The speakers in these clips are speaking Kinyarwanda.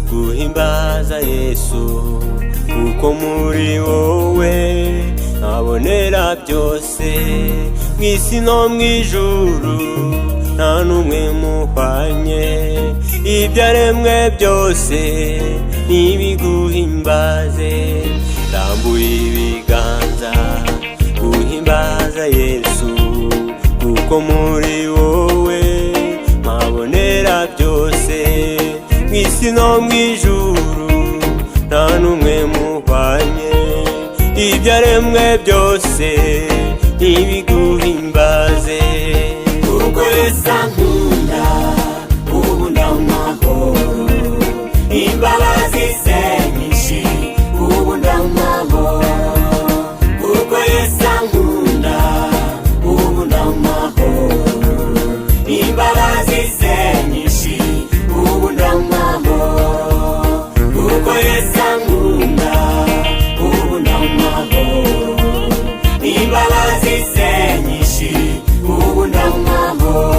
guhimbaza Yesu kuko muri wowe nkabonera byose mw'isi no mw'ijuru nta n'umwe muhwanye ibyaremwe byose nibiguhimbaze ndambuye ibiganza guhimbaza Yesu kuko muri wowe nkabonera byose mw'isi no mw'ijuru nta n'umwe muhwanye ibyaremwe byose nibiguhimbaze kuko Yesu ankunda ubu ndamahoro imbabazi ze nyinshi ubu ndamahoro kuko Yesu ankunda ubu ndamahoro imbabazi ze nyinshi ubu ndamahoro kuko Yesu ankunda ubu ndamahoro imbabazi ze nyinshi ubu ndamahoro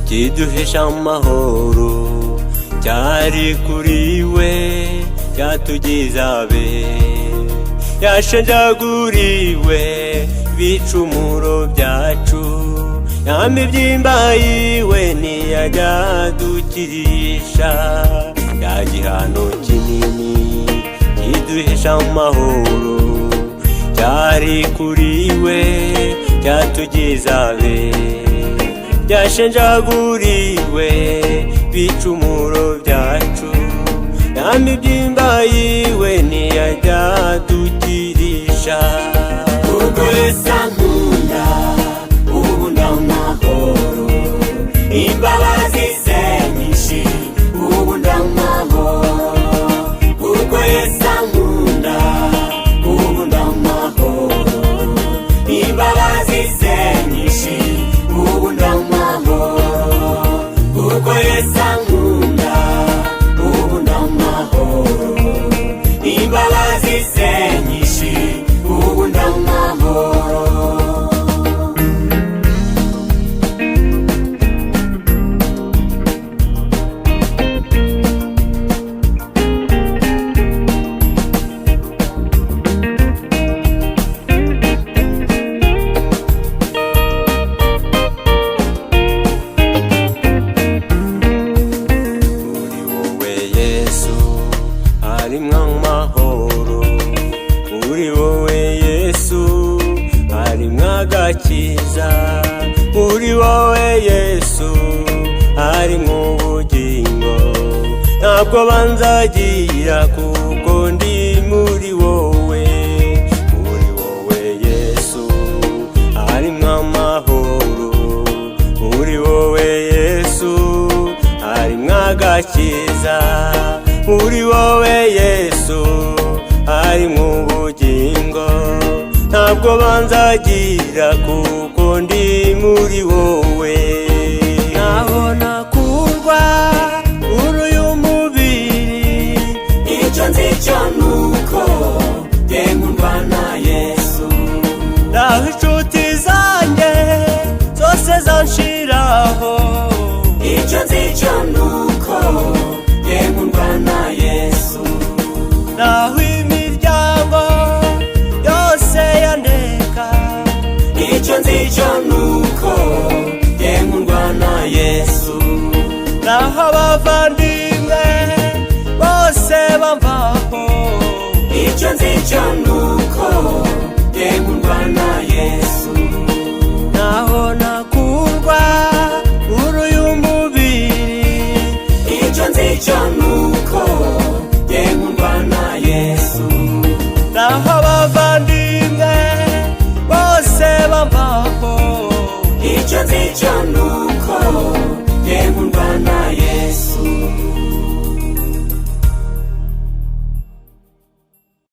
kiduhesha amahoro cyari kuri we cyatugiza be yashenjaguriwe ibicumuro byacu yamibyimba yiwe ntiyajya dukirisha cya gihano kinini kiduhesha amahoro cyari kuri we cyatugiza be yashenjaguriwe ibicumuro byacu yamibyimba yiwe ntiyajya dukirisha kuko Yesu ankunda ubu ndamahoro imbabazi ze nyinshi ubu ndamahoro kuko Yesu ankunda ubu ndamahoro imbabazi ze nyinshi ubu ndamahoro kuko Yesu ankunda ubu ndamahoro imbabazi ze nyinshi ubu ndamahoro agakiza muri wowe Yesu harimo ubugingo ntabwo banzagira kuko ndi muri wowe Yesu harimo amahoro muri wowe Yesu harimo agakiza muri wowe Yesu harimo ubugingo ntabwo banzagira kuko ndi muri wowe naho nakurwa uyu mubiri icyo nzi cyo nuko nkundwa na Yesu naho inshuti zanjye zose zanshiraho icyo nzi cyo nuko nkundwa na Yesu naho imiryango yose yandeka icyo nzi cyo nuko nkundwa na Yesu naho abavandimwe bose bamvaho icyo nzi cyo nuko nkundwa na Yesu naho nakurwa uyu mubiri icyo cyo nuko nkundwa na Yesu. naho abavandimwe bose bamvaho icyo nzi cyo